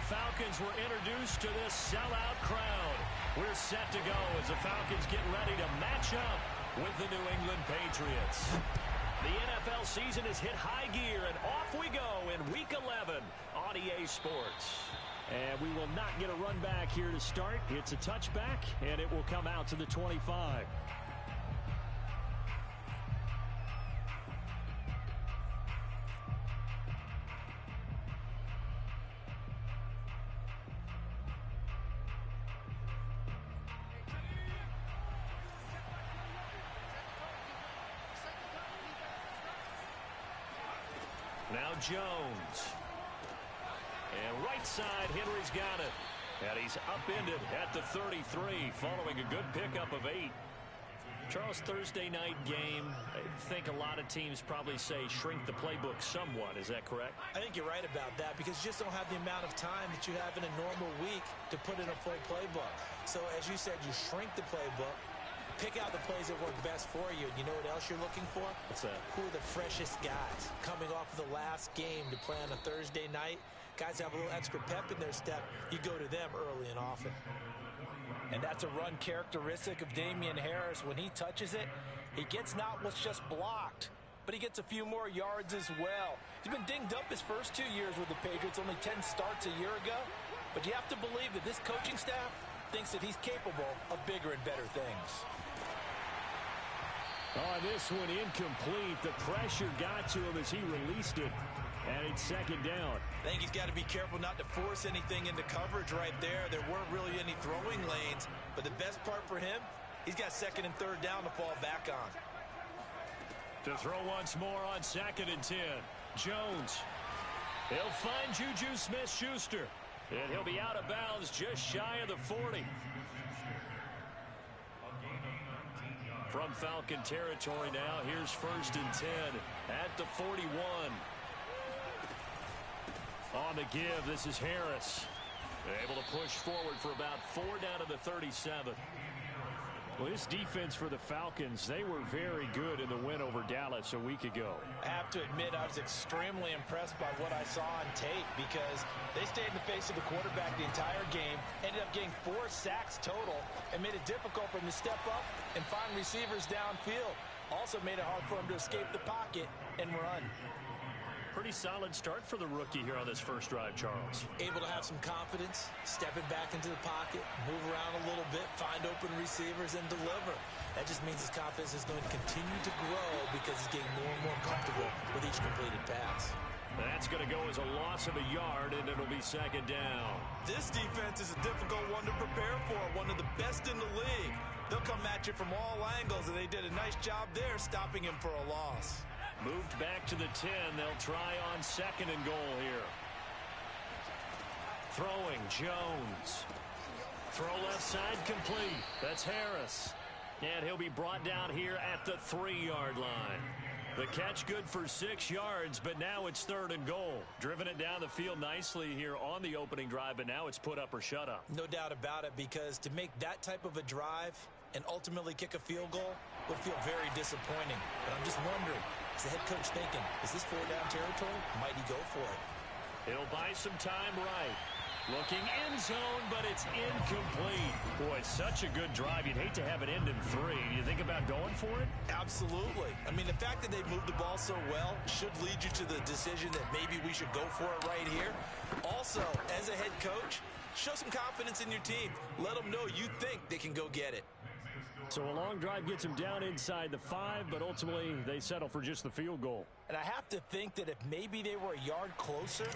Falcons were introduced to this sellout crowd. We're set to go as the Falcons get ready to match up with the New England Patriots. The NFL season has hit high gear, and off we go in Week 11 on EA Sports. And we will not get a run back here to start. It's a touchback, and it will come out to the 25. Now Jones. And right side, Henry's got it. And he's upended at the 33, following a good pickup of 8. Charles, Thursday night game, I think a lot of teams probably say shrink the playbook somewhat. Is that correct? I think you're right about that because you just don't have the amount of time that you have in a normal week to put in a full playbook. So as you said, you shrink the playbook. Pick out the plays that work best for you. And you know what else you're looking for? What's that? Who are the freshest guys coming off of the last game to play on a Thursday night? Guys have a little extra pep in their step. You go to them early and often. And that's a run characteristic of Damian Harris. When he touches it, he gets not what's just blocked, but he gets a few more yards as well. He's been dinged up his first 2 years with the Patriots, only 10 starts a year ago. But you have to believe that this coaching staff thinks that he's capable of bigger and better things. Oh, this one incomplete. The pressure got to him as he released it. And it's second down. I think he's got to be careful not to force anything into coverage right there. There weren't really any throwing lanes. But the best part for him, he's got second and third down to fall back on. To throw once more on 2nd and 10. Jones. He'll find Juju Smith-Schuster. And he'll be out of bounds just shy of the 40. From Falcon territory now, here's 1st and 10 at the 41. On the give, this is Harris. Able to push forward for about 4 down to the 37. Well, this defense for the Falcons, they were very good in the win over Dallas a week ago. I have to admit, I was extremely impressed by what I saw on tape because they stayed in the face of the quarterback the entire game, ended up getting 4 sacks total, and made it difficult for him to step up and find receivers downfield. Also made it hard for him to escape the pocket and run. Pretty solid start for the rookie here on this first drive, Charles. Able to have some confidence, stepping back into the pocket, move around a little bit, find open receivers, and deliver. That just means his confidence is going to continue to grow because he's getting more and more comfortable with each completed pass. That's going to go as a loss of a yard, and it'll be second down. This defense is a difficult one to prepare for, one of the best in the league. They'll come at you from all angles, and they did a nice job there stopping him for a loss. Moved back to the 10. They'll try on 2nd and goal here. Throwing, Jones. Throw left side complete. That's Harris. And he'll be brought down here at the 3-yard line. The catch good for 6 yards, but now it's 3rd and goal. Driven it down the field nicely here on the opening drive, but now it's put up or shut up. No doubt about it, because to make that type of a drive and ultimately kick a field goal would feel very disappointing. But I'm just wondering, is the head coach thinking, is this 4-down territory? Might he go for it? He'll buy some time right. Looking end zone, but it's incomplete. Boy, such a good drive. You'd hate to have it end in 3. Do you think about going for it? Absolutely. I mean, the fact that they moved the ball so well should lead you to the decision that maybe we should go for it right here. Also, as a head coach, show some confidence in your team. Let them know you think they can go get it. So a long drive gets them down inside the 5, but ultimately they settle for just the field goal. And I have to think that if maybe they were a yard closer,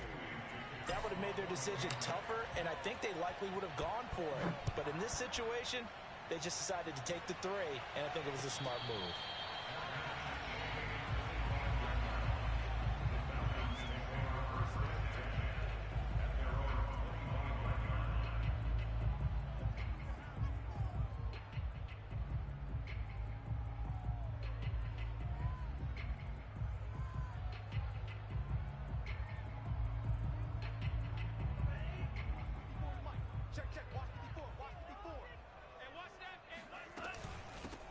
that would have made their decision tougher, and I think they likely would have gone for it. But in this situation, they just decided to take the 3, and I think it was a smart move.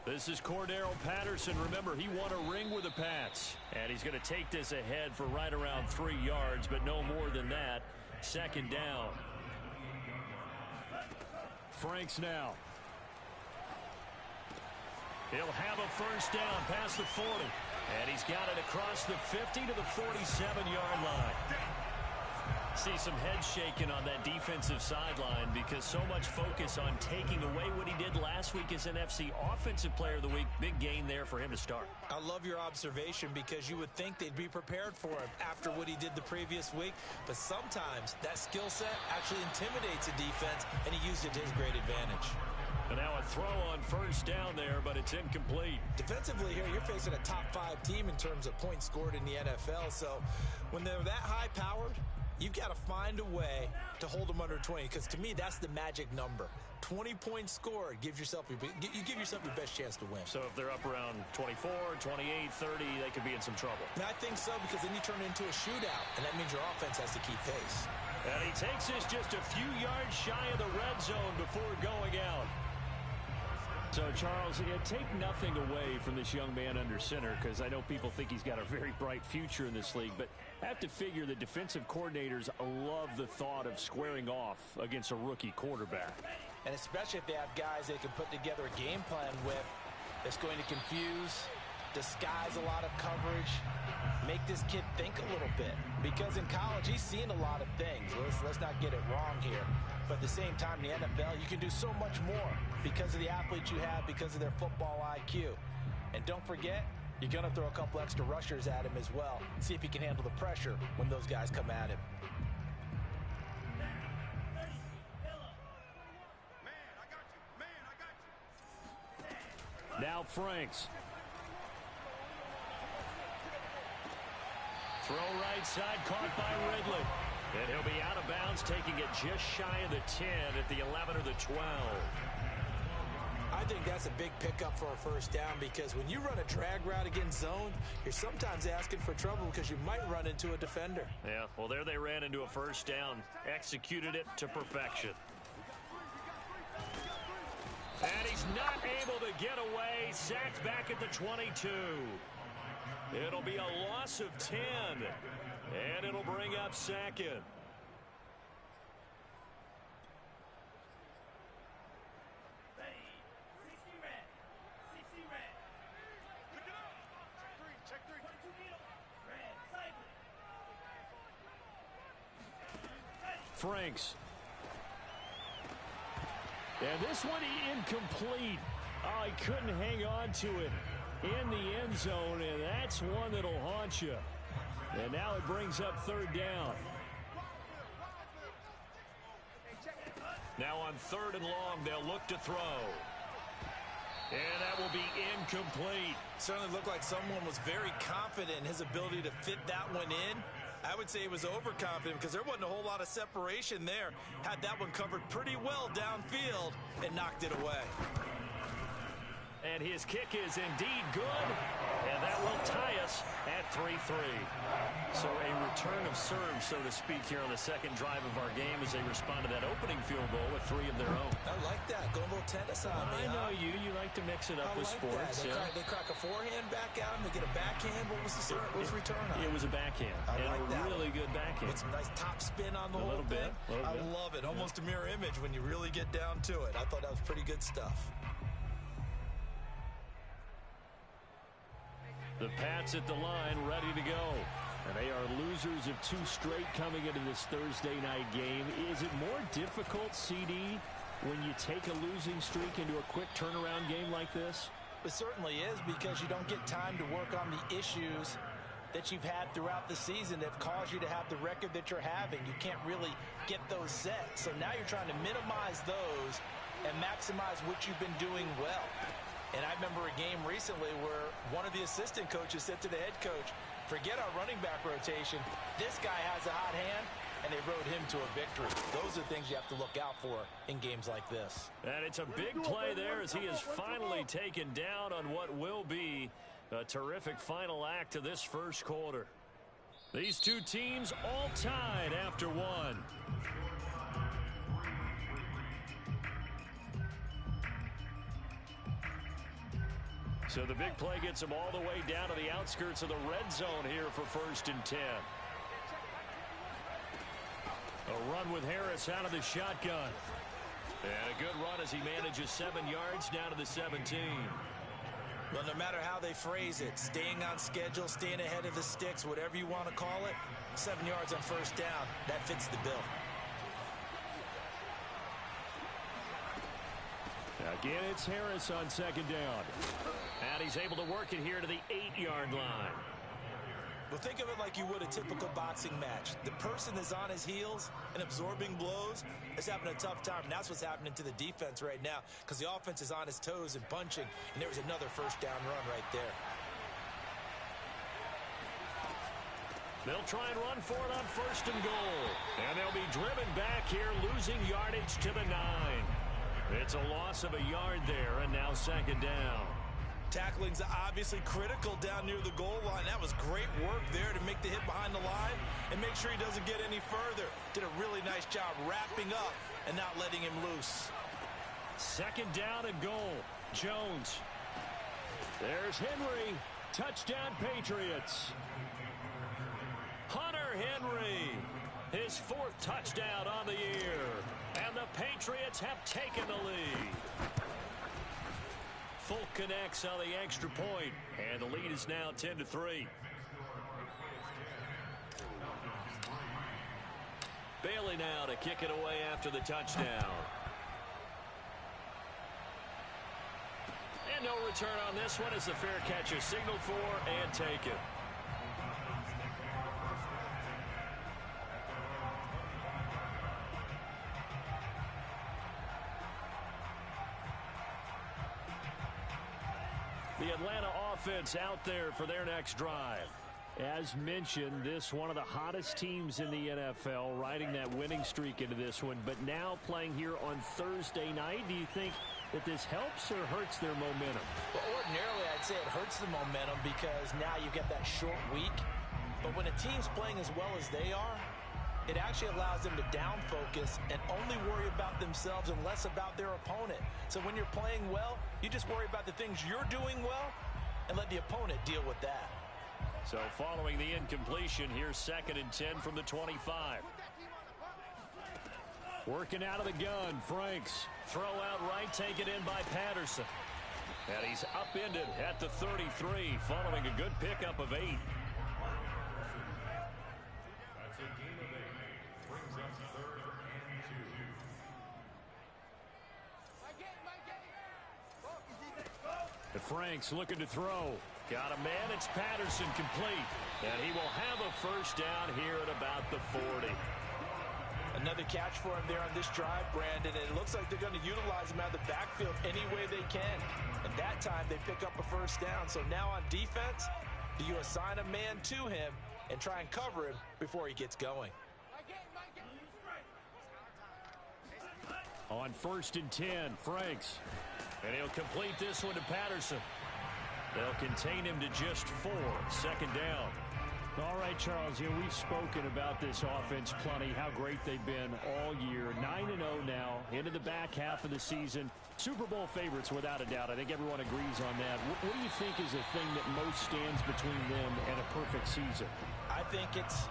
This is Cordero Patterson. Remember, he won a ring with the Pats. And he's going to take this ahead for right around 3 yards, but no more than that. Second down. Franks now. He'll have a first down past the 40. And he's got it across the 50 to the 47-yard line. See some head shaking on that defensive sideline because so much focus on taking away what he did last week as NFC Offensive Player of the Week. Big gain there for him to start. I love your observation because you would think they'd be prepared for him after what he did the previous week. But sometimes that skill set actually intimidates a defense, and he used it to his great advantage. And now a throw on first down there, but it's incomplete. Defensively here, you're facing a top-5 team in terms of points scored in the NFL. So when they're that high-powered, you've got to find a way to hold them under 20, because to me, that's the magic number. 20 points scored gives yourself you give yourself your best chance to win. So if they're up around 24, 28, 30, they could be in some trouble. And I think so, because then you turn it into a shootout, and that means your offense has to keep pace. And he takes us just a few yards shy of the red zone before going out. So, Charles, take nothing away from this young man under center, because I know people think he's got a very bright future in this league, but I have to figure the defensive coordinators love the thought of squaring off against a rookie quarterback. And especially if they have guys they can put together a game plan with that's going to confuse, disguise a lot of coverage, make this kid think a little bit. Because in college, he's seen a lot of things. Let's not get it wrong here. But at the same time, in the NFL, you can do so much more because of the athletes you have, because of their football IQ. And don't forget, you're going to throw a couple extra rushers at him as well. See if he can handle the pressure when those guys come at him. Now Franks. Throw right side, caught by Ridley. And he'll be out of bounds, taking it just shy of the 10 at the 11 or the 12. I think that's a big pickup for a first down, because when you run a drag route against zone, you're sometimes asking for trouble because you might run into a defender. Yeah, well, there they ran into a first down, executed it to perfection. And he's not able to get away, sacked back at the 22. It'll be a loss of 10, and it'll bring up second. Franks. And this one incomplete. Oh, he couldn't hang on to it in the end zone, and that's one that'll haunt you. And now it brings up third down. Now on third and long, they'll look to throw. And that will be incomplete. Certainly looked like someone was very confident in his ability to fit that one in. I would say he was overconfident because there wasn't a whole lot of separation there. Had that one covered pretty well downfield and knocked it away. And his kick is indeed good, and that will tie us at 3-3. So a return of serve, so to speak, here on the second drive of our game as they respond to that opening field goal with 3 of their own. I like that. Go a little tennis on me. I know you. You like to mix it up with sports. They crack a forehand back at him. They get a backhand. What was the return on? It was a backhand. I like that. Really good backhand. With some nice top spin on the whole thing. I love it. Almost a mirror image when you really get down to it. I thought that was pretty good stuff. The Pats at the line, ready to go. And they are losers of 2 straight coming into this Thursday night game. Is it more difficult, CD, when you take a losing streak into a quick turnaround game like this? It certainly is, because you don't get time to work on the issues that you've had throughout the season that have caused you to have the record that you're having. You can't really get those set. So now you're trying to minimize those and maximize what you've been doing well. And I remember a game recently where one of the assistant coaches said to the head coach, forget our running back rotation. This guy has a hot hand, and they rode him to a victory. Those are things you have to look out for in games like this. And it's a big play there as he is finally taken down on what will be a terrific final act of this first quarter. These two teams all tied after one. So the big play gets him all the way down to the outskirts of the red zone here for 1st and 10. A with Harris out of the shotgun. And a good run as he manages 7 yards down to the 17. Well, no matter how they phrase it, staying on schedule, staying ahead of the sticks, whatever you want to call it, 7 yards on first down, that fits the bill. Again, it's Harris on second down. And he's able to work it here to the 8-yard line. Well, think of it like you would a typical boxing match. The person is on his heels and absorbing blows is having a tough time. And that's what's happening to the defense right now because the offense is on his toes and punching. And there was another first down run right there. They'll try and run for it on first and goal. And they'll be driven back here, losing yardage to the 9. It's a loss of a yard there, and now second down. Tackling's obviously critical down near the goal line. That was great work there to make the hit behind the line and make sure he doesn't get any further. Did a really nice job wrapping up and not letting him loose. Second down and goal. Jones. There's Henry. Touchdown, Patriots. Hunter Henry. His 4th touchdown on the year. And the Patriots have taken the lead. Folk connects on the extra point, and the lead is now 10-3. Bailey now to kick it away after the touchdown. And no return on this one as the fair catch is signaled for and taken. The Atlanta offense out there for their next drive. As mentioned, this one of the hottest teams in the NFL, riding that winning streak into this one, but now playing here on Thursday night. Do you think that this helps or hurts their momentum? Well, ordinarily, I'd say it hurts the momentum because now you get that short week. But when a team's playing as well as they are, it actually allows them to down focus and only worry about themselves and less about their opponent. So when you're playing well, you just worry about the things you're doing well and let the opponent deal with that. So following the incompletion, here's 2nd and 10 from the 25. Working out of the gun, Franks. Throw out right, taken in by Patterson. And he's upended at the 33 following a good pickup of 8. And Franks looking to throw. Got a man, it's Patterson complete. And he will have a first down here at about the 40. Another catch for him there on this drive, Brandon. And it looks like they're going to utilize him out of the backfield any way they can. And that time they pick up a first down. So now on defense, do you assign a man to him and try and cover him before he gets going? On 1st and 10, Franks. And he'll complete this one to Patterson. They'll contain him to just 4. Second down. All right, Charles, we've spoken about this offense plenty, how great they've been all year. 9-0 now, into the back half of the season. Super Bowl favorites, without a doubt. I think everyone agrees on that. What do you think is the thing that most stands between them and a perfect season? I think it's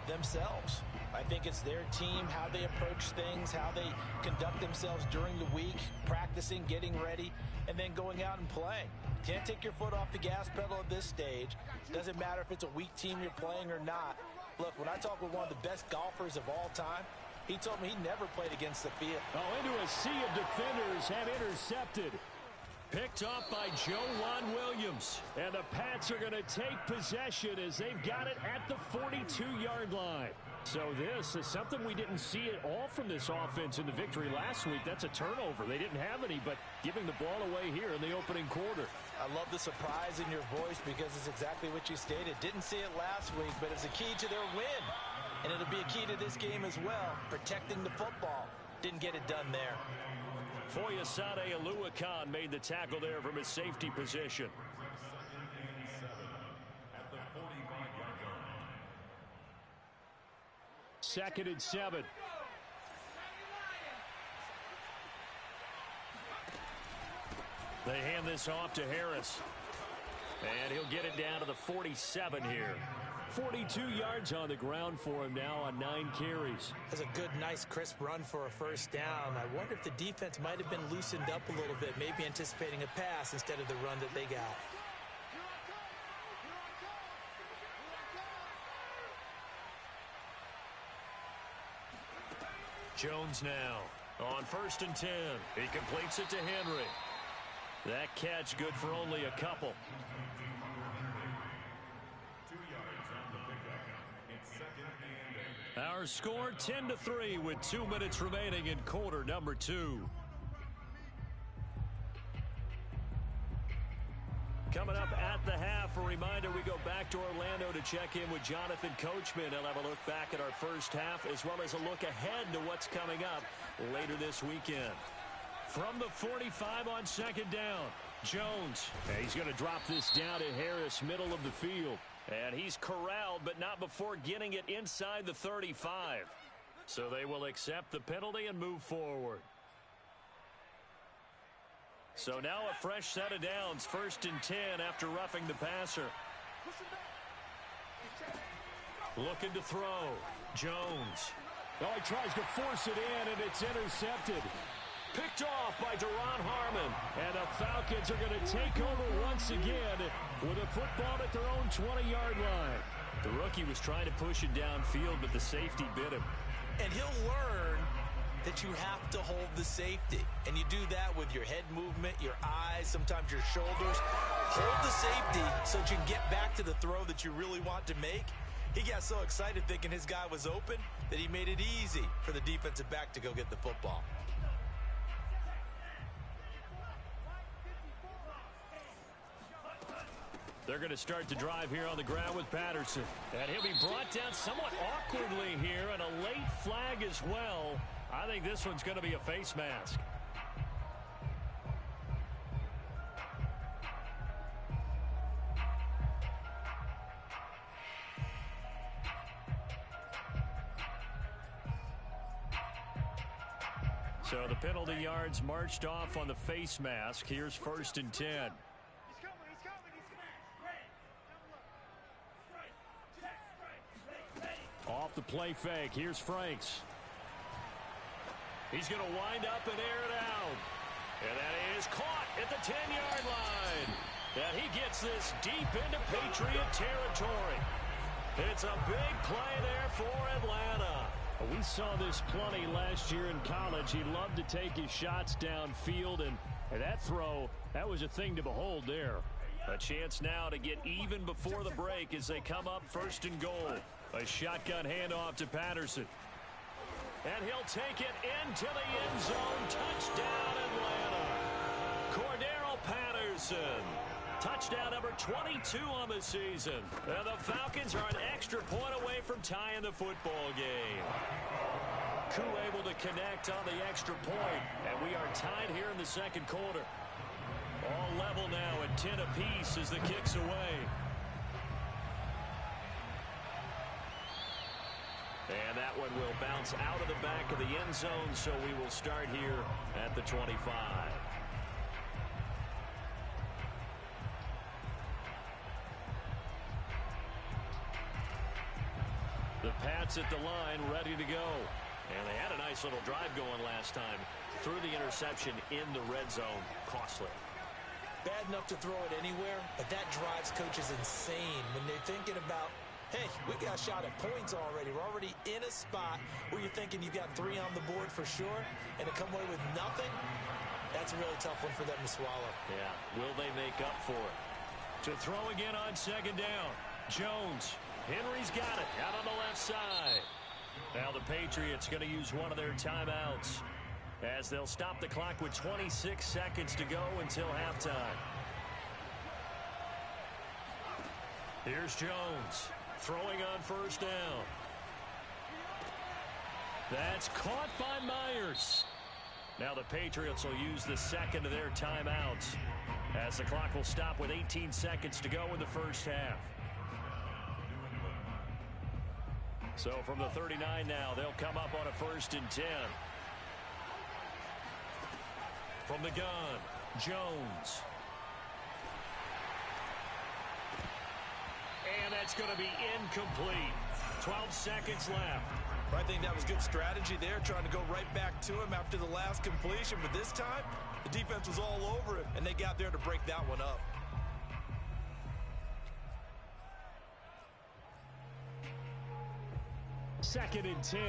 themselves. I think it's their team, how they approach things, how they conduct themselves during the week, practicing, getting ready, and then going out and playing. Can't take your foot off the gas pedal at this stage. Doesn't matter if it's a weak team you're playing or not. Look, when I talk with one of the best golfers of all time, he told me he never played against the field. Oh, into a sea of defenders and intercepted. Picked off by Joe Williams. And the Pats are going to take possession as they've got it at the 42-yard line. So this is something we didn't see at all from this offense in the victory last week. That's a turnover. They didn't have any, but giving the ball away here in the opening quarter. I love the surprise in your voice because it's exactly what you stated. Didn't see it last week, but it's a key to their win. And it'll be a key to this game as well, protecting the football. Didn't get it done there. Foyesade Aluakan made the tackle there from his safety position. Second and 7. They hand this off to Harris. And he'll get it down to the 47 here. 42 yards on the ground for him now on 9 carries. That's a good, nice, crisp run for a first down. I wonder if the defense might have been loosened up a little bit, maybe anticipating a pass instead of the run that they got. Jones now on 1st and 10. He completes it to Henry. That catch good for only a couple. 2 yards on the pickup. It's 2nd and 8. Our score 10-3 with 2 minutes remaining in quarter number 2. Coming up at the half, a reminder we go back to Orlando to check in with Jonathan Coachman. He'll have a look back at our first half as well as a look ahead to what's coming up later this weekend. From the 45 on 2nd down, Jones. And he's going to drop this down to Harris, middle of the field. And he's corralled, but not before getting it inside the 35. So they will accept the penalty and move forward. So now a fresh set of downs, 1st and 10 after roughing the passer. Looking to throw. Jones. Oh, he tries to force it in, and it's intercepted. Picked off by Deron Harmon. And the Falcons are going to take over once again with a football at their own 20-yard line. The rookie was trying to push it downfield, but the safety bit him. And he'll learn that you have to hold the safety. And you do that with your head movement, your eyes, sometimes your shoulders. Hold the safety so that you can get back to the throw that you really want to make. He got so excited thinking his guy was open that he made it easy for the defensive back to go get the football. They're going to start the drive here on the ground with Patterson. And he'll be brought down somewhat awkwardly here, and a late flag as well. I think this one's going to be a face mask. So the penalty yards marched off on the face mask. Here's 1st and 10. Off the play fake. Here's Franks. He's going to wind up and air it out. And that is caught at the 10-yard line. And he gets this deep into Patriot territory. It's a big play there for Atlanta. We saw this plenty last year in college. He loved to take his shots downfield, and that throw, that was a thing to behold there. A chance now to get even before the break as they come up 1st and goal. A shotgun handoff to Patterson. And he'll take it into the end zone. Touchdown, Atlanta. Cordero Patterson. Touchdown number 22 on the season. And the Falcons are an extra point away from tying the football game. Koo able to connect on the extra point. And we are tied here in the 2nd quarter. All level now at 10 apiece as the kick's away. And that one will bounce out of the back of the end zone, so we will start here at the 25. The Pats at the line, ready to go. And they had a nice little drive going last time. Threw the interception in the red zone. Costly. Bad enough to throw it anywhere, but that drives coaches insane when they're thinking about, hey, we got a shot at points already. We're already in a spot where you're thinking you've got 3 on the board for sure, and to come away with nothing, that's a really tough one for them to swallow. Yeah, will they make up for it? To throw again on 2nd down. Jones. Henry's got it out on the left side. Now the Patriots going to use one of their timeouts as they'll stop the clock with 26 seconds to go until halftime. Here's Jones throwing on 1st down. That's caught by Myers. Now the Patriots will use the 2nd of their timeouts as the clock will stop with 18 seconds to go in the first half. So from the 39 now, they'll come up on a 1st and 10. From the gun, Jones. And that's going to be incomplete. 12 seconds left. I think that was good strategy there, trying to go right back to him after the last completion. But this time, the defense was all over him, and they got there to break that one up. Second and 10.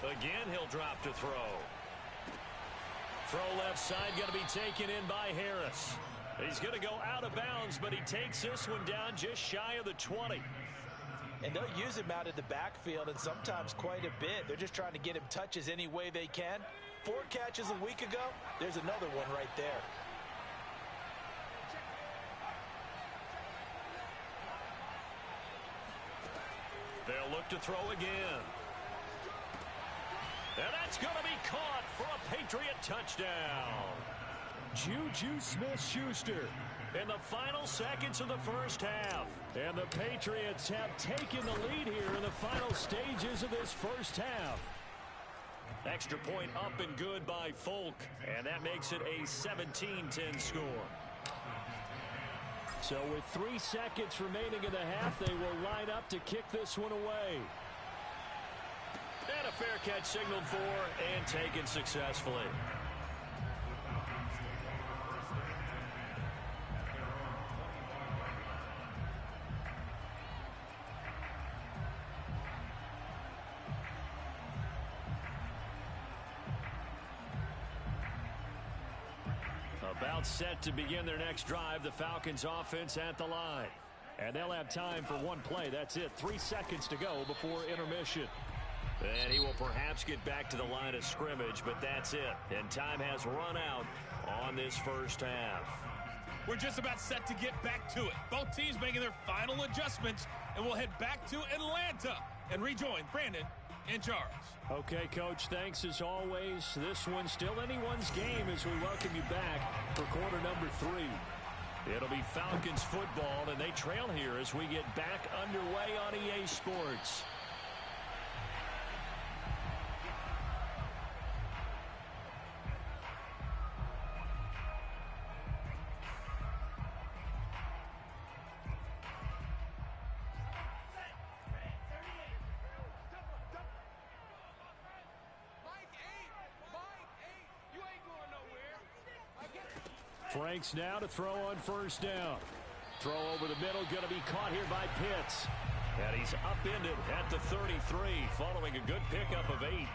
Again, he'll drop to throw. Throw left side, going to be taken in by Harris. He's going to go out of bounds, but he takes this one down just shy of the 20. And they'll use him out of the backfield, and sometimes quite a bit. They're just trying to get him touches any way they can. 4 catches a week ago. There's another one right there. They'll look to throw again. And that's going to be caught for a Patriot touchdown. Juju Smith-Schuster in the final seconds of the first half. And the Patriots have taken the lead here in the final stages of this first half. Extra point up and good by Folk. And that makes it a 17-10 score. So with 3 seconds remaining in the half, they will line up to kick this one away. And a fair catch signaled for and taken successfully. About set to begin their next drive, the Falcons offense at the line. And they'll have time for one play. That's it. 3 seconds to go before intermission. And he will perhaps get back to the line of scrimmage, but that's it. And time has run out on this first half. We're just about set to get back to it. Both teams making their final adjustments, and we'll head back to Atlanta and rejoin Brandon and Charles. Okay, Coach, thanks as always. This one's still anyone's game as we welcome you back for quarter number 3. It'll be Falcons football, and they trail here as we get back underway on EA Sports. Franks now to throw on first down. Throw over the middle, going to be caught here by Pitts. And he's upended at the 33 following a good pickup of 8.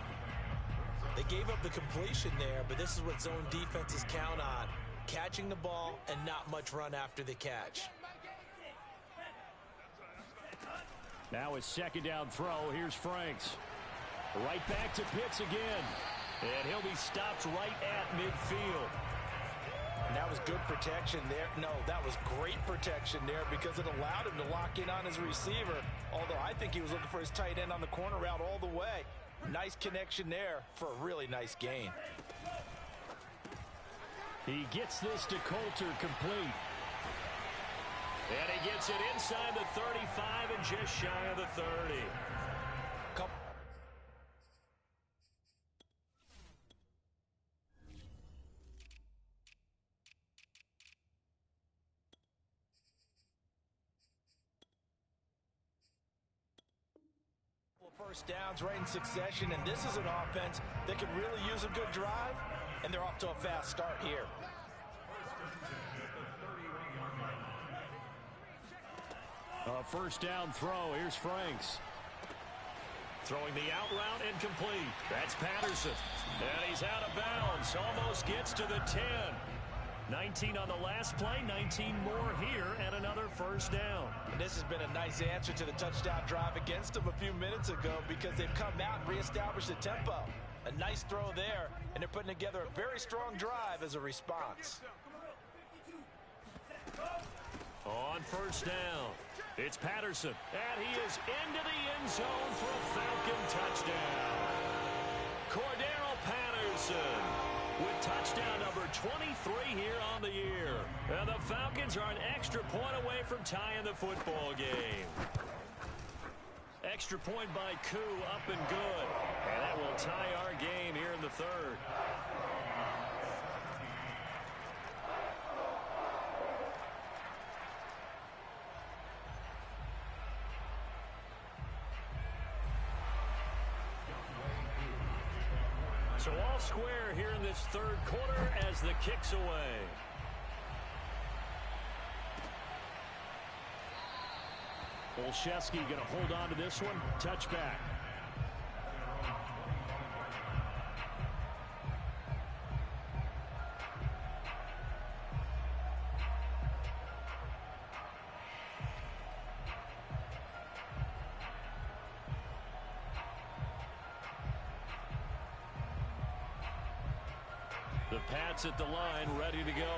They gave up the completion there, but this is what zone defenses count on. Catching the ball and not much run after the catch. Now a second down throw. Here's Franks. Right back to Pitts again. And he'll be stopped right at midfield. And that was good protection there. No, that was great protection there because it allowed him to lock in on his receiver. Although I think he was looking for his tight end on the corner route all the way. Nice connection there for a really nice gain. He gets this to Coulter complete. And he gets it inside the 35 and just shy of the 30. First downs right in succession, and this is an offense that could really use a good drive, and they're off to a fast start here. A first down throw. Here's Franks. Throwing the out route incomplete. That's Patterson. And he's out of bounds. Almost gets to the 10. 19 on the last play, 19 more here, and another first down. And this has been a nice answer to the touchdown drive against them a few minutes ago because they've come out and reestablished the tempo. A nice throw there, and they're putting together a very strong drive as a response. On first down, it's Patterson, and he is into the end zone for a Falcon touchdown. Cordero Patterson with touchdown number 23 here on the year. And the Falcons are an extra point away from tying the football game. Extra point by Koo, up and good. And that will tie our game here in the third. So all square here in this third quarter as the kick's away. Olszewski going to hold on to this one. Touchback. The Pats at the line, ready to go.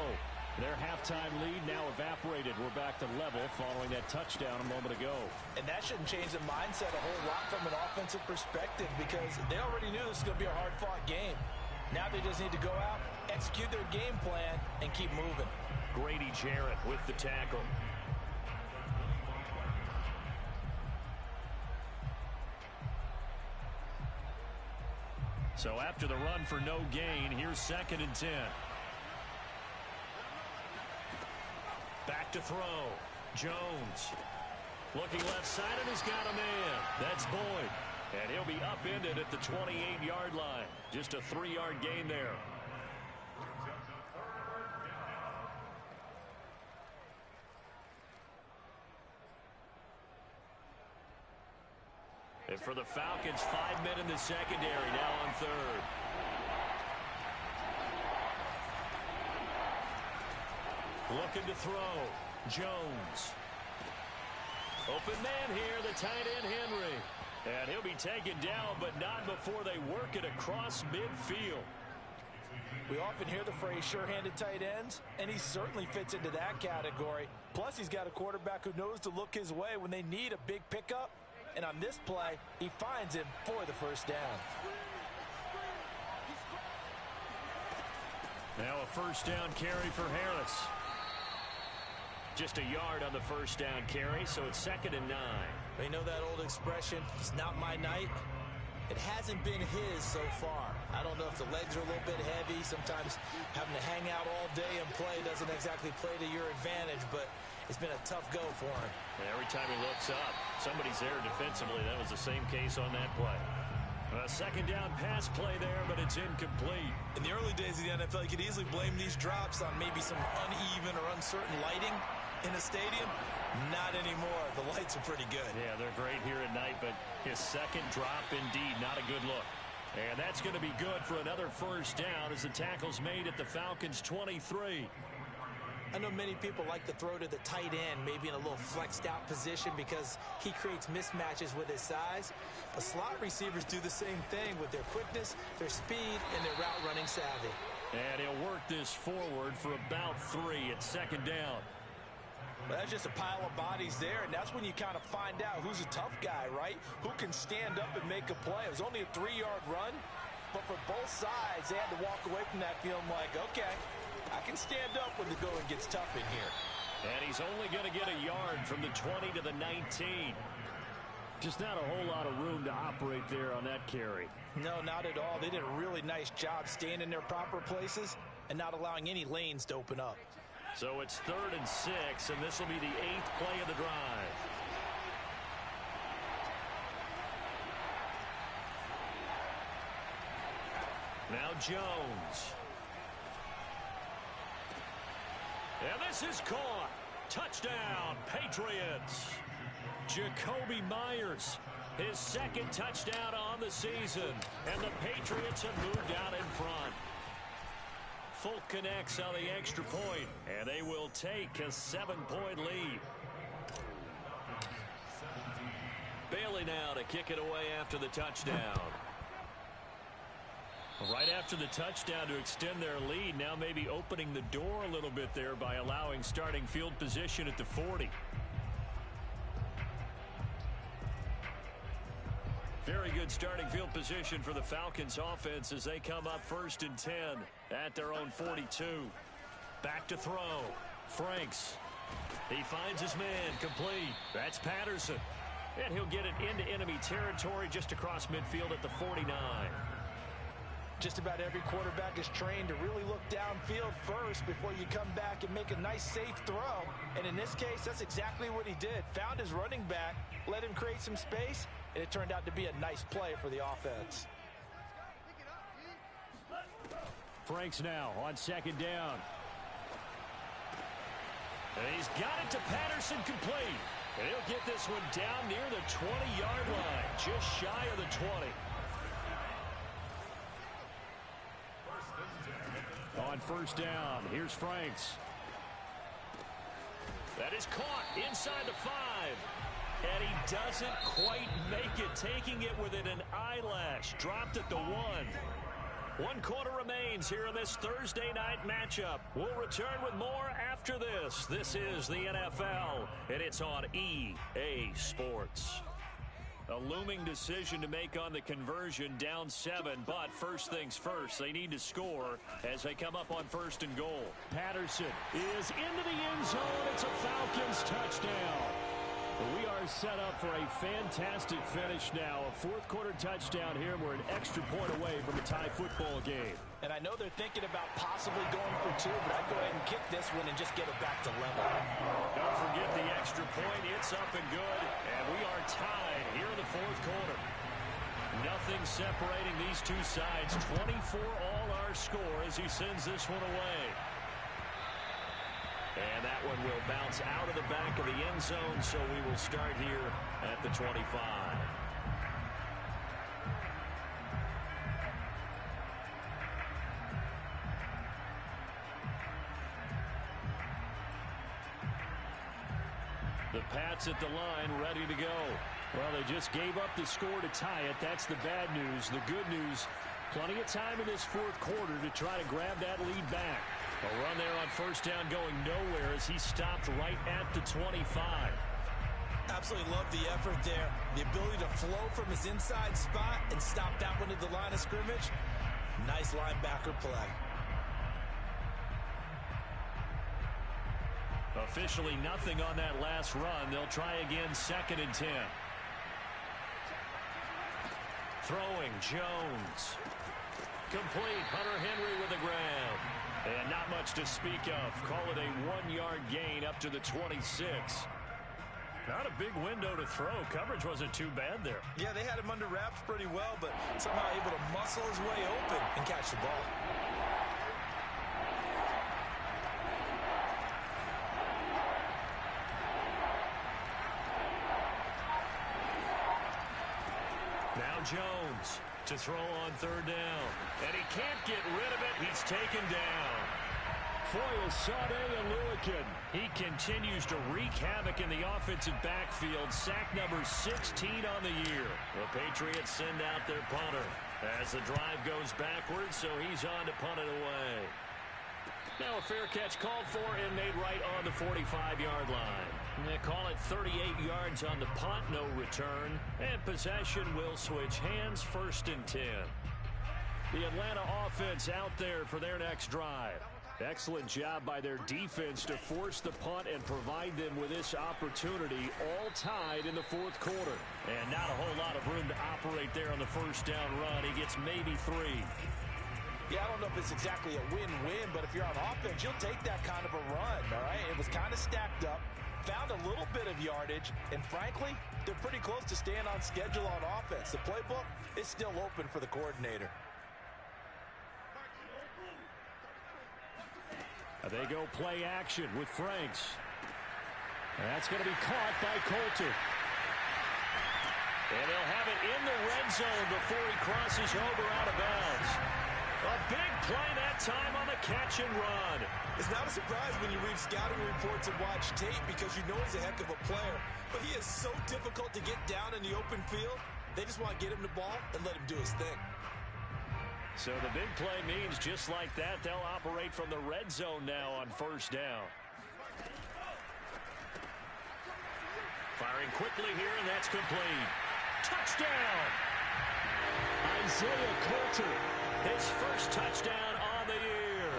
Their halftime lead now evaporated. We're back to level following that touchdown a moment ago. And that shouldn't change the mindset a whole lot from an offensive perspective because they already knew this was going to be a hard-fought game. Now they just need to go out, execute their game plan, and keep moving. Grady Jarrett with the tackle. So after the run for no gain, here's 2nd and 10. Back to throw. Jones. Looking left side and he's got a man. That's Boyd. And he'll be upended at the 28-yard line. Just a 3-yard gain there. And for the Falcons, 5 men in the secondary now on third. Looking to throw. Jones. Open man here, the tight end Henry. And he'll be taken down, but not before they work it across midfield. We often hear the phrase sure-handed tight ends, and he certainly fits into that category. Plus, he's got a quarterback who knows to look his way when they need a big pickup. And on this play, he finds him for the first down. Now a first down carry for Harris. Just a yard on the first down carry, so it's 2nd and 9. You know that old expression, it's not my night? It hasn't been his so far. I don't know if the legs are a little bit heavy. Sometimes having to hang out all day and play doesn't exactly play to your advantage, but it's been a tough go for him. And every time he looks up, somebody's there defensively. That was the same case on that play. A 2nd down pass play there, but it's incomplete. In the early days of the NFL, you could easily blame these drops on maybe some uneven or uncertain lighting in a stadium. Not anymore. The lights are pretty good. Yeah, they're great here at night, but his second drop, indeed, not a good look. And that's going to be good for another first down as the tackle's made at the Falcons' 23. I know many people like to throw to the tight end, maybe in a little flexed out position because he creates mismatches with his size. But slot receivers do the same thing with their quickness, their speed, and their route running savvy. And he'll work this forward for about 3 at 2nd down. Well, that's just a pile of bodies there, and that's when you kind of find out who's a tough guy, right? Who can stand up and make a play. It was only a 3-yard run, but for both sides, they had to walk away from that feeling like, okay, I can stand up when the going gets tough in here. And he's only going to get a yard from the 20 to the 19. Just not a whole lot of room to operate there on that carry. No, not at all. They did a really nice job staying in their proper places and not allowing any lanes to open up. So it's 3rd and 6, and this will be the 8th play of the drive. Now Jones. And this is caught. Touchdown, Patriots. Jacoby Myers, his 2nd touchdown on the season. And the Patriots have moved out in front. Folk connects on the extra point, and they will take a 7-point lead. Bailey now to kick it away after the touchdown. Right after the touchdown to extend their lead, now maybe opening the door a little bit there by allowing starting field position at the 40. Very good starting field position for the Falcons offense as they come up 1st and 10 at their own 42. Back to throw. Franks. He finds his man complete. That's Patterson. And he'll get it into enemy territory just across midfield at the 49. Just about every quarterback is trained to really look downfield first before you come back and make a nice, safe throw. And in this case, that's exactly what he did. Found his running back, let him create some space, and it turned out to be a nice play for the offense. Franks now on second down. And he's got it to Patterson, complete. And he'll get this one down near the 20-yard line, just shy of the 20. On first down, here's Franks. That is caught inside the 5. And he doesn't quite make it, taking it within an eyelash. Dropped at the 1. 1 quarter remains here in this Thursday night matchup. We'll return with more after this. This is the NFL, and it's on EA Sports. A looming decision to make on the conversion, down 7, but first things first, they need to score as they come up on first and goal. Patterson is into the end zone. It's a Falcons touchdown. We are set up for a fantastic finish now. A fourth quarter touchdown here. We're an extra point away from a tie football game. And I know they're thinking about possibly going for 2, but I'd go ahead and kick this one and just get it back to level. Don't forget the extra point. It's up and good. And we are tied here in the fourth quarter. Nothing separating these two sides. 24 all our score as he sends this one away. And that one will bounce out of the back of the end zone, so we will start here at the 25. The Pats at the line, ready to go. Well, they just gave up the score to tie it. That's the bad news. The good news, plenty of time in this fourth quarter to try to grab that lead back. A run there on first down going nowhere as he stopped right at the 25. Absolutely love the effort there. The ability to flow from his inside spot and stop that one at the line of scrimmage. Nice linebacker play. Officially nothing on that last run. They'll try again, 2nd and 10. Throwing, Jones. Complete, Hunter Henry with the grab. And not much to speak of. Call it a 1-yard gain up to the 26. Not a big window to throw. Coverage wasn't too bad there. Yeah, they had him under wraps pretty well, but somehow able to muscle his way open and catch the ball. Now Jones to throw on 3rd down. And he can't get rid of it. He's taken down. Foyle, Sade, and Lewickin. He continues to wreak havoc in the offensive backfield. Sack number 16 on the year. The Patriots send out their punter as the drive goes backwards, so he's on to punt it away. Now a fair catch called for and made right on the 45-yard line. They call it 38 yards on the punt, no return. And possession will switch hands, 1st and 10. The Atlanta offense out there for their next drive. Excellent job by their defense to force the punt and provide them with this opportunity, all tied in the fourth quarter. And not a whole lot of room to operate there on the first down run. He gets maybe 3. Yeah, I don't know if it's exactly a win-win, but if you're on offense, you'll take that kind of a run, all right? It was kind of stacked up, found a little bit of yardage, and frankly, they're pretty close to staying on schedule on offense. The playbook is still open for the coordinator. They go play action with Franks. That's going to be caught by Coulter. And they'll have it in the red zone before he crosses over out of bounds. A big play that time on the catch and run. It's not a surprise when you read scouting reports and watch tape because you know he's a heck of a player. But he is so difficult to get down in the open field. They just want to get him the ball and let him do his thing. So the big play means just like that, they'll operate from the red zone now on first down. Firing quickly here, and that's complete. Touchdown! Isaiah Coulter. His first touchdown on the year.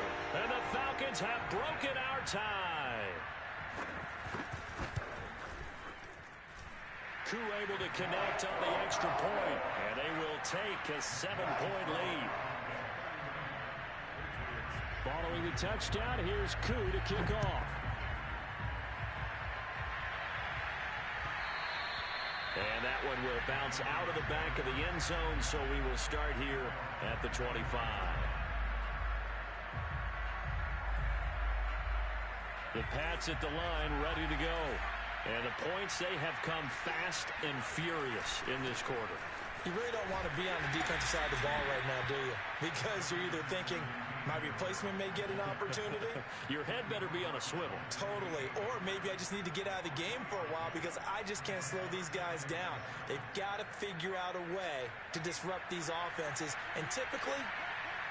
And the Falcons have broken our tie. Koo able to connect on the extra point, and they will take a 7-point lead. Following the touchdown, here's Koo to kick off. And that one will bounce out of the back of the end zone, so we will start here at the 25. The Pats at the line, ready to go. And the points, they have come fast and furious in this quarter. You really don't want to be on the defensive side of the ball right now, do you? Because you're either thinking, my replacement may get an opportunity. Your head better be on a swivel. Totally. Or maybe I just need to get out of the game for a while because I just can't slow these guys down. They've got to figure out a way to disrupt these offenses. And typically,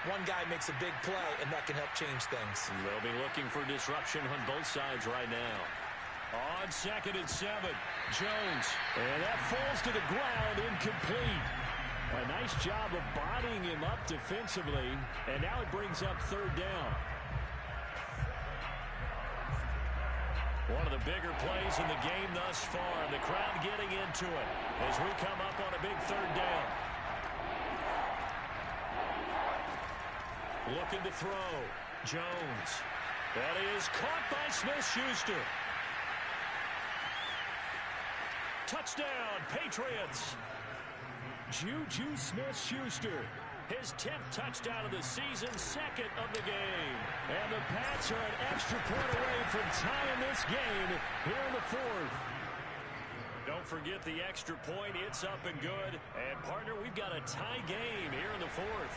one guy makes a big play, and that can help change things. They'll be looking for disruption on both sides right now. On 2nd and 7, Jones. And that falls to the ground, incomplete. A nice job of bodying him up defensively, and now it brings up 3rd down. One of the bigger plays in the game thus far. The crowd getting into it as we come up on a big 3rd down. Looking to throw. Jones. That is caught by Smith-Schuster. Touchdown, Patriots. Juju Smith-Schuster. His 10th touchdown of the season, 2nd of the game. And the Pats are an extra point away from tying this game here in the 4th. Don't forget the extra point. It's up and good. And, partner, we've got a tie game here in the 4th.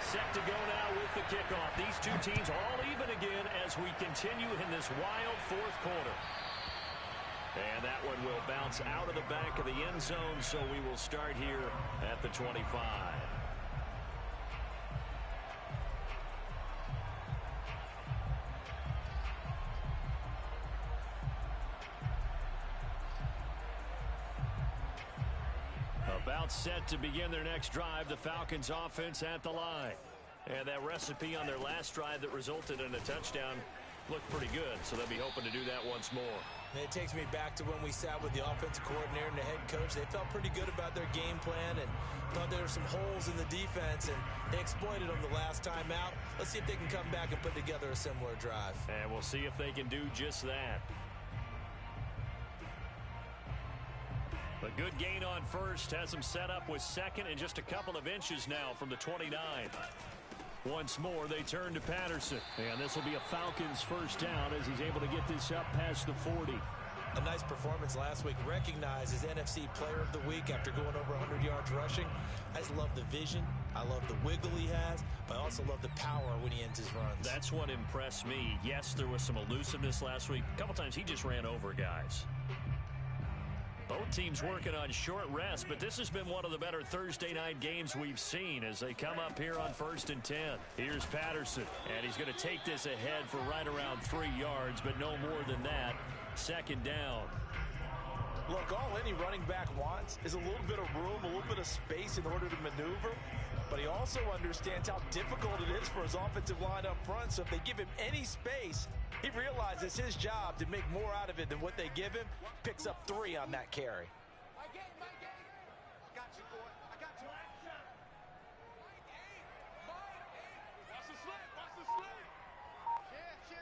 Set to go now with the kickoff. These two teams all even again as we continue in this wild 4th quarter. And that one will bounce out of the back of the end zone, so we will start here at the 25. About set to begin their next drive, the Falcons offense at the line. And that recipe on their last drive that resulted in a touchdown looked pretty good, so they'll be hoping to do that once more. And it takes me back to when we sat with the offensive coordinator and the head coach. They felt pretty good about their game plan and thought there were some holes in the defense, and they exploited them the last time out. Let's see if they can come back and put together a similar drive. And we'll see if they can do just that. A good gain on first has them set up with 2nd and just a couple of inches now from the 29. Once more, they turn to Patterson. And this will be a Falcons 1st down as he's able to get this up past the 40. A nice performance last week. Recognized as NFC Player of the Week after going over 100 yards rushing. I just love the vision. I love the wiggle he has. But I also love the power when he ends his runs. That's what impressed me. Yes, there was some elusiveness last week. A couple times he just ran over guys. Both teams working on short rest, but this has been one of the better Thursday night games we've seen as they come up here on 1st and 10. Here's Patterson, and he's going to take this ahead for right around 3 yards, but no more than that. 2nd down. Look, all any running back wants is a little bit of room, a little bit of space in order to maneuver, but he also understands how difficult it is for his offensive line up front, so if they give him any space, he realizes his job to make more out of it than what they give him. Picks up 3 on that carry. My game. I got you, boy. I got you. Watch the slip. Shit.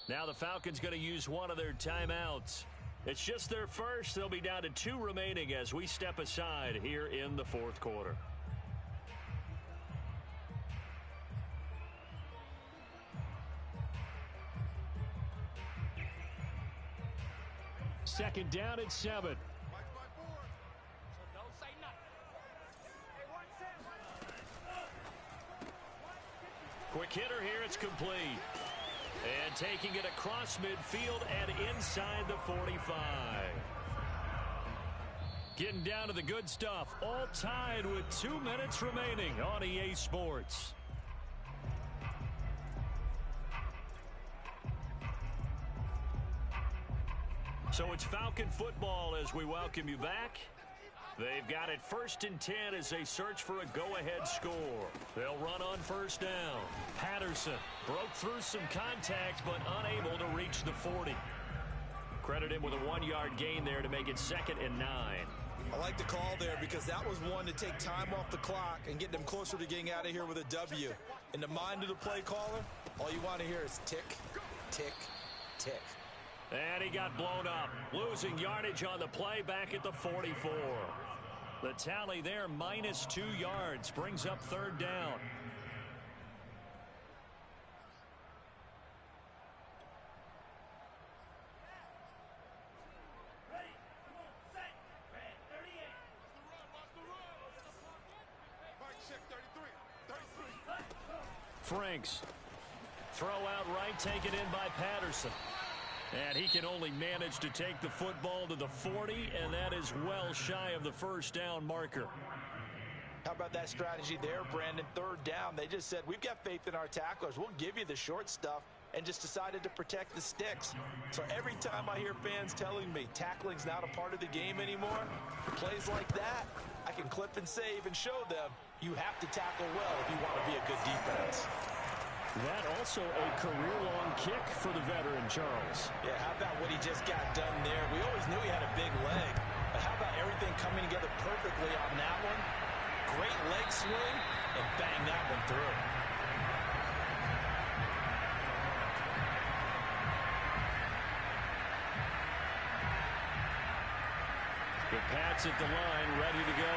Now the Falcons going to use one of their timeouts. It's just their first. They'll be down to 2 remaining as we step aside here in the 4th quarter. Second down at 7. Quick hitter here. It's complete. And taking it across midfield and inside the 45. Getting down to the good stuff. All tied with 2 minutes remaining on EA Sports. So it's Falcon football as we welcome you back. They've got it 1st and 10 as they search for a go-ahead score. They'll run on 1st down. Patterson broke through some contact but unable to reach the 40. Credit him with a 1-yard gain there to make it 2nd and 9. I like the call there because that was one to take time off the clock and get them closer to getting out of here with a W. In the mind of the play caller, all you want to hear is tick, tick, tick. And he got blown up, losing yardage on the play back at the 44. The tally there, -2 yards, brings up 3rd down. Franks. Throw out right, taken in by Patterson. And he can only manage to take the football to the 40, and that is well shy of the 1st down marker. How about that strategy there, Brandon? 3rd down, they just said, we've got faith in our tacklers. We'll give you the short stuff, and just decided to protect the sticks. So every time I hear fans telling me tackling's not a part of the game anymore, plays like that, I can clip and save and show them you have to tackle well if you want to be a good defense. That also a career-long kick for the veteran, Charles. Yeah, how about what he just got done there? We always knew he had a big leg, but how about everything coming together perfectly on that one? Great leg swing, and bang that one through. The Pats at the line, ready to go.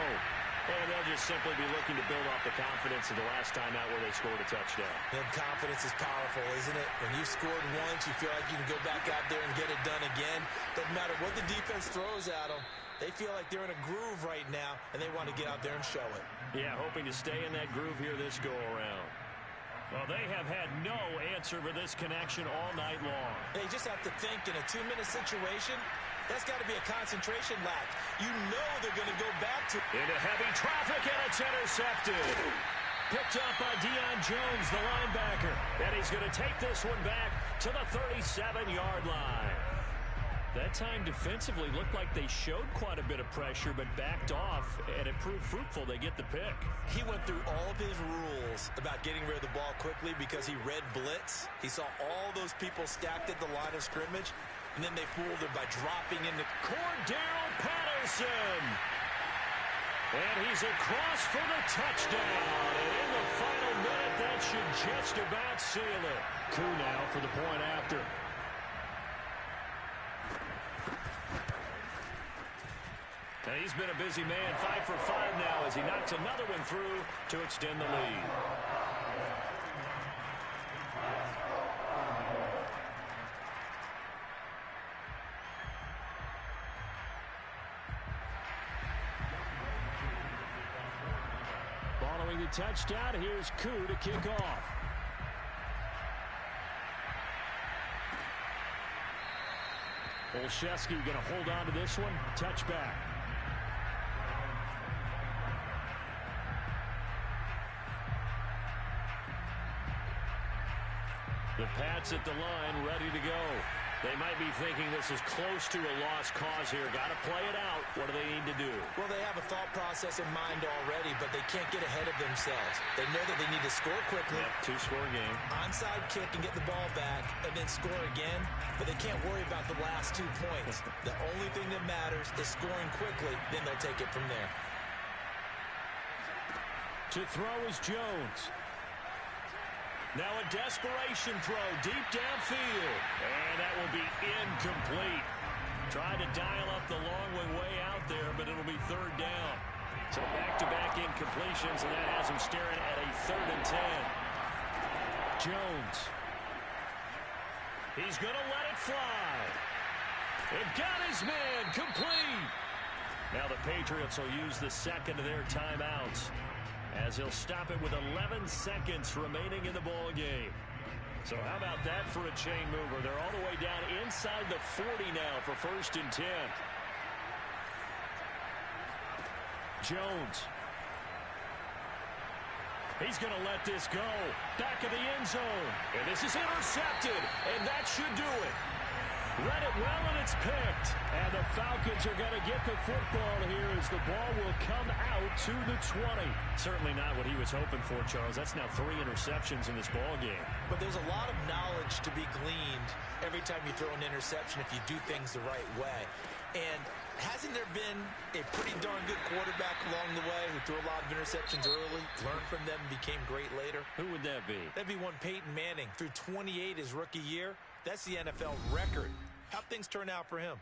And they'll just simply be looking to build off the confidence of the last time out where they scored a touchdown. Then confidence is powerful, isn't it? When you've scored once, you feel like you can go back out there and get it done again. Doesn't matter what the defense throws at them. They feel like they're in a groove right now, and they want to get out there and show it. Yeah, hoping to stay in that groove here this go-around. Well, they have had no answer for this connection all night long. They just have to think in a 2-minute situation. That's got to be a concentration lack. You know they're going to go back to... Into heavy traffic, and it's intercepted. Picked up by Deion Jones, the linebacker. And he's going to take this one back to the 37-yard line. That time defensively looked like they showed quite a bit of pressure, but backed off, and it proved fruitful. They get the pick. He went through all of his rules about getting rid of the ball quickly because he read blitz. He saw all those people stacked at the line of scrimmage, and then they fooled him by dropping into Cordell Patterson. And he's across for the touchdown. And in the final minute, that should just about seal it. Coup now for the point after. Now he's been a busy man, 5 for 5 now as he knocks another one through to extend the lead. Following the touchdown, here's Koo to kick off. Olszewski going to hold on to this one. Touchback. The Pats at the line, ready to go. They might be thinking this is close to a lost cause here. Got to play it out. What do they need to do? Well, they have a thought process in mind already, but they can't get ahead of themselves. They know that they need to score quickly. Yep, 2-score game. Onside kick and get the ball back, and then score again. But they can't worry about the last 2 points. The only thing that matters is scoring quickly. Then they'll take it from there. To throw is Jones. Now a desperation throw deep downfield. And that will be incomplete. Trying to dial up the long way out there, but it'll be 3rd down. So back-to-back incompletions, and that has him staring at a 3rd and 10. Jones. He's going to let it fly. It got his man complete. Now the Patriots will use the second of their timeouts, as he'll stop it with 11 seconds remaining in the ball game. So how about that for a chain mover? They're all the way down inside the 40 now for 1st and 10. Jones. He's going to let this go. Back of the end zone. And this is intercepted. And that should do it. Read it well, and it's picked. And the Falcons are going to get the football here as the ball will come out to the 20. Certainly not what he was hoping for, Charles. That's now 3 interceptions in this ball game. But there's a lot of knowledge to be gleaned every time you throw an interception if you do things the right way. And hasn't there been a pretty darn good quarterback along the way who threw a lot of interceptions early, learned from them, and became great later? Who would that be? That'd be one Peyton Manning. Threw 28 his rookie year. That's the NFL record. How'd things turn out for him?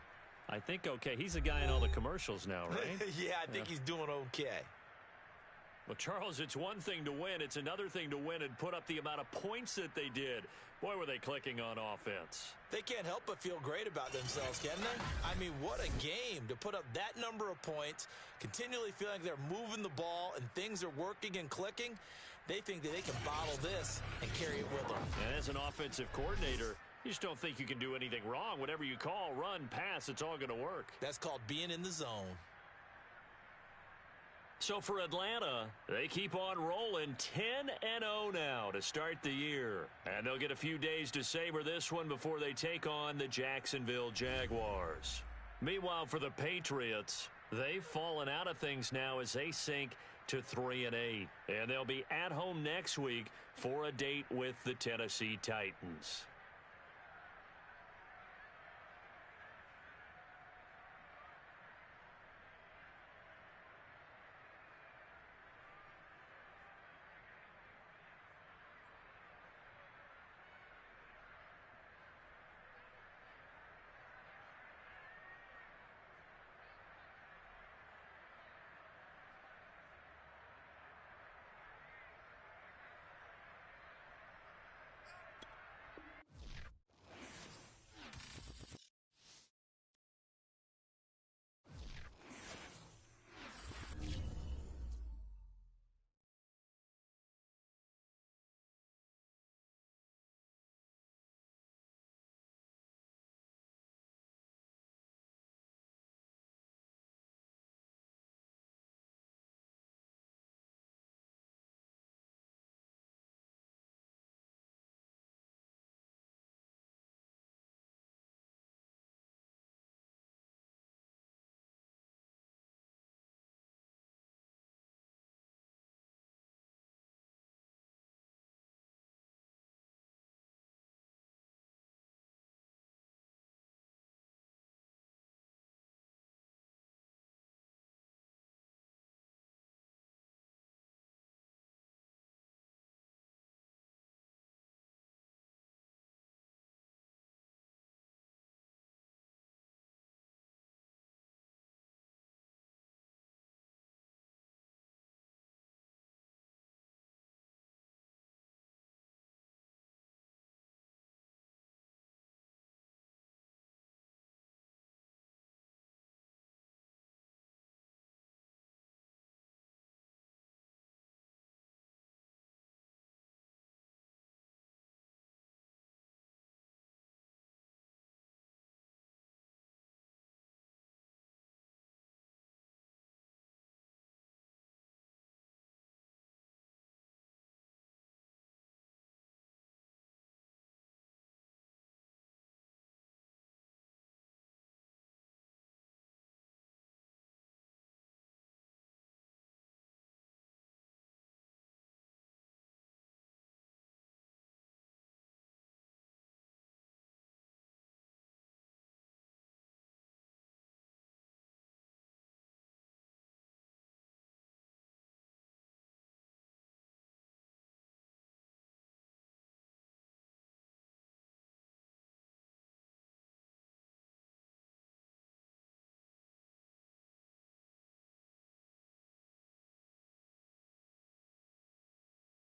I think okay. He's the guy in all the commercials now, right? Yeah, I think he's doing okay. Well, Charles, it's one thing to win. It's another thing to win and put up the amount of points that they did. Boy, were they clicking on offense. They can't help but feel great about themselves, can they? I mean, what a game to put up that number of points, continually feeling like they're moving the ball and things are working and clicking. They think that they can bottle this and carry it with them. And as an offensive coordinator, you just don't think you can do anything wrong. Whatever you call, run, pass, it's all going to work. That's called being in the zone. So for Atlanta, they keep on rolling 10-0 now to start the year. And they'll get a few days to savor this one before they take on the Jacksonville Jaguars. Meanwhile, for the Patriots, they've fallen out of things now as they sink to 3-8. And they'll be at home next week for a date with the Tennessee Titans.